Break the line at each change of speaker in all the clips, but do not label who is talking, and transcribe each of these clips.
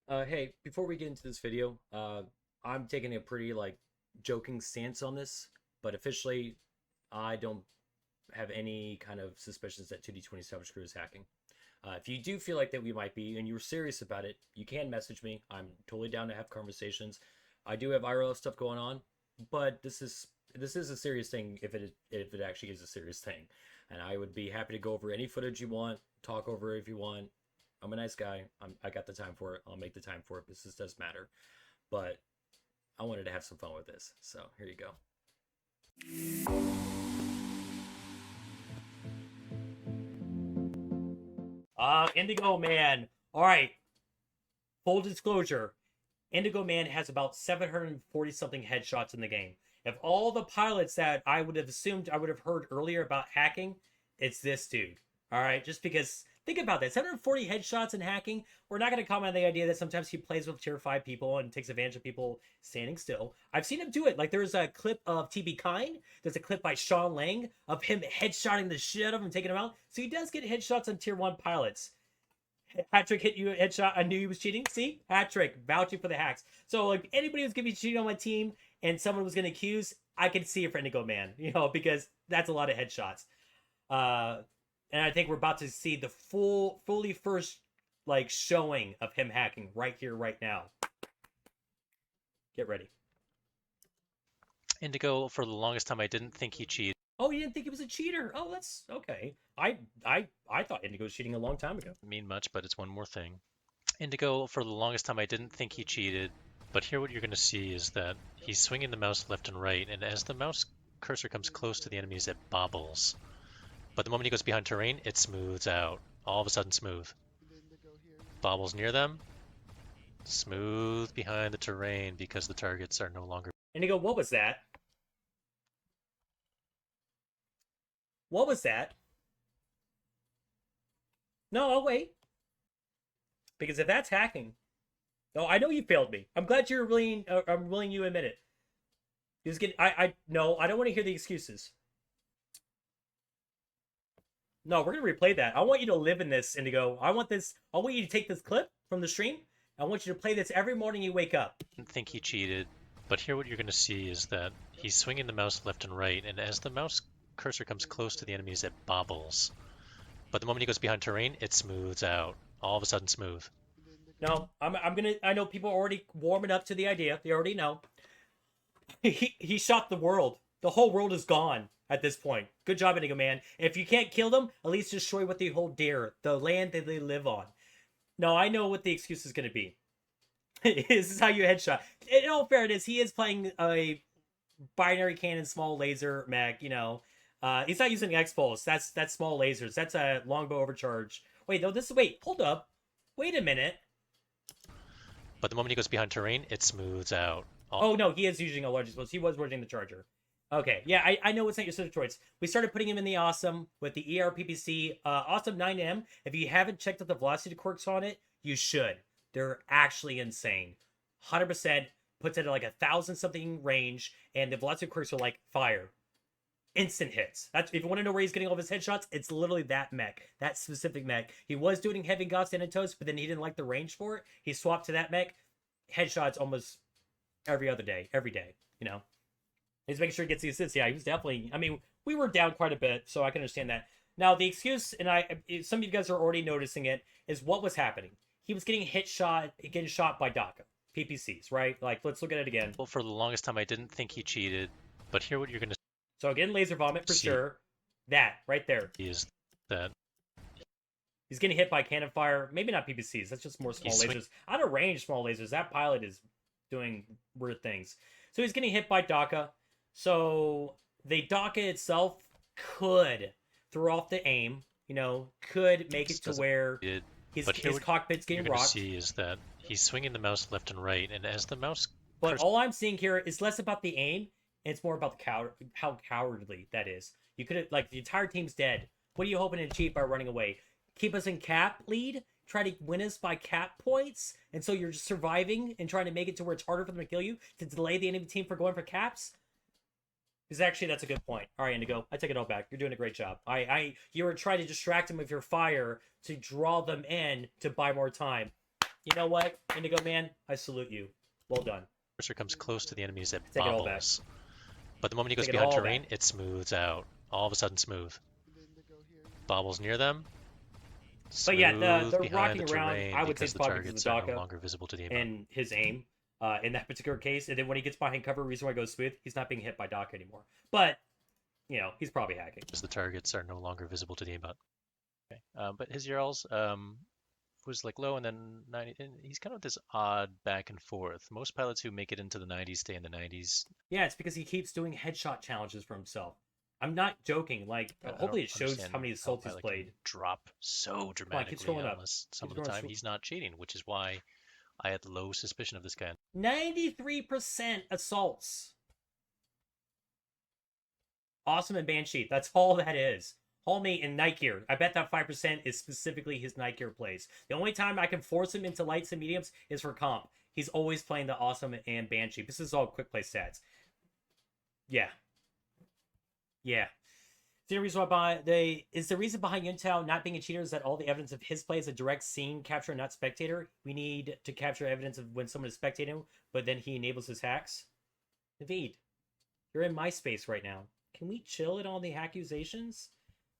Hey, before we get into this video, I'm taking a pretty joking stance on this, but officially, I don't have any kind of suspicions that 2D20 Savage Crew is hacking. If you do feel like that we might be, and you're serious about it, you can message me. I'm totally down to have conversations. I do have IRL stuff going on, but this is a serious thing if it actually is a serious thing, and I would be happy to go over any footage you want, talk over it if you want. I'm a nice guy. I got the time for it. I'll make the time for it. This does matter. But I wanted to have some fun with this. So here you go. Indgoman. All right. Full disclosure. Indgoman has about 740 something headshots in the game. If all the pilots that I would have assumed I would have heard earlier about hacking, it's this dude. All right. Just because think about that 740 headshots in hacking. We're not going to comment on the idea that sometimes he plays with tier 5 people and takes advantage of people standing still. I've seen him do it. Like there's a clip of TB Kind. There's a clip by Sean Lang of him headshotting the shit out of him, taking him out. So he does get headshots on tier 1 pilots. Patrick hit you a headshot. I knew he was cheating. See? Patrick vouching for the hacks. So like anybody who's going to be cheating on my team and someone was going to accuse, I can see it for Indgoman, because that's a lot of headshots. And I think we're about to see the fully first showing of him hacking right here, right now. Get ready.
Indigo, for the longest time, I didn't think he cheated.
Oh, you didn't think he was a cheater? Oh, that's okay. I thought Indigo was cheating a long time ago.
Mean much, but it's one more thing. Indigo, for the longest time, I didn't think he cheated. But here what you're going to see is that he's swinging the mouse left and right, and as the mouse cursor comes close to the enemies, it bobbles. But the moment he goes behind terrain, it smooths out. All of a sudden smooth. Bobbles near them. Smooth behind the terrain because the targets are no longer...
Indigo, what was that? What was that? No, I'll wait. Because if that's hacking... No, I know you failed me. I'm glad you're willing... I'm willing you admit it. He was getting... No, I don't want to hear the excuses. No, we're going to replay that. I want you to live in this, Indigo. I want you to take this clip from the stream. I want you to play this every morning you wake up.
I didn't think he cheated. But here what you're going to see is that he's swinging the mouse left and right, and as the mouse cursor comes close to the enemies, it bobbles. But the moment he goes behind terrain, it smooths out. All of a sudden smooth.
No, I know people are already warming up to the idea. They already know. He shot the world. The whole world is gone at this point. Good job, Indgoman. If you can't kill them, at least destroy what they hold dear. The land that they live on. No, I know what the excuse is going to be. This is how you headshot. In all fairness, he is playing a binary cannon small laser mech, he's not using X-Pulse. That's small lasers. That's a longbow overcharge. Wait, no, hold up. Wait a minute.
But the moment he goes behind terrain, it smooths out.
Oh, no, he is using a large explosive. He was working the charger. Okay, yeah, I know it's not your sister choice. We started putting him in the Awesome with the ERPPC. Awesome 9M. If you haven't checked out the velocity quirks on it, you should. They're actually insane. 100% puts it at like 1,000-something range, and the velocity quirks are like fire. Instant hits. That's if you want to know where he's getting all of his headshots, it's literally that mech, that specific mech. He was doing heavy Goths and Toast, but then he didn't like the range for it. He swapped to that mech. Headshots almost every other day, every day. He's making sure he gets the assists. Yeah, he was definitely. I mean, we were down quite a bit, so I can understand that. Now the excuse, and some of you guys are already noticing it, is what was happening. He was getting getting shot by DACA PPCs, right? Like, let's look at it again.
Well, for the longest time, I didn't think he cheated, but here what you're going to
So again, laser vomit for sure. That right there
is that
he's getting hit by cannon fire. Maybe not PPCs. That's just more small lasers. Out of range, small lasers. That pilot is doing weird things. So he's getting hit by DACA. So the DACA itself could throw off the aim. Could make it to where his cockpit's getting rocked.
What you're going to see is that he's swinging the mouse left and right, and as the mouse...
But all I'm seeing here is less about the aim, and it's more about how cowardly that is. You could have, the entire team's dead. What are you hoping to achieve by running away? Keep us in cap lead? Try to win us by cap points? And so you're just surviving and trying to make it to where it's harder for them to kill you? To delay the enemy team for going for caps? Because actually, that's a good point. All right, Indigo, I take it all back. You're doing a great job. You were trying to distract them with your fire to draw them in to buy more time. You know what, Indigo Man? I salute you. Well done.
Cursor comes close to the enemies, it
Take it all back.
bobbles. But the moment he goes
Take it
behind
all
terrain,
back.
it smooths out. All of a sudden smooth. Bobbles near them,
But yeah,
smooth
the
behind
rocking
the
around,
terrain
I would say
because
it's
the
probably because
targets
of
are no
Daka
longer visible to the aimbot.
and his aim in that particular case. And then when he gets behind cover, reason why it goes smooth, he's not being hit by Daka anymore. But, you know, he's probably hacking.
Because the targets are no longer visible to the aimbot. Okay. But his Jarls was like low and then 90. And he's kind of this odd back and forth. Most pilots who make it into the 90s stay in the 90s.
Yeah, it's because he keeps doing headshot challenges for himself. I'm not joking. Like,
I
hopefully
don't
it shows
understand
how many
how a
assaults he's
pilot
played.
can drop so
Come on, keep
dramatically
scrolling up.
unless some
Keep
of the
scrolling.
time he's not cheating, which is why I had low suspicion of this guy.
93% assaults. Awesome and Banshee. That's all that is. Homie in night gear. I bet that 5% is specifically his night gear plays. The only time I can force him into lights and mediums is for comp. He's always playing the Awesome and Banshee. This is all quick play stats. Yeah. Yeah. The reason why the reason behind Yuntow not being a cheater is that all the evidence of his play is a direct scene capture, not spectator. We need to capture evidence of when someone is spectating, but then he enables his hacks. Naveed, you're in my space right now. Can we chill at all the accusations?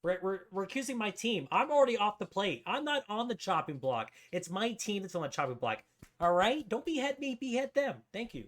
We're accusing my team. I'm already off the plate. I'm not on the chopping block. It's my team that's on the chopping block. All right? Don't behead me, behead them. Thank you.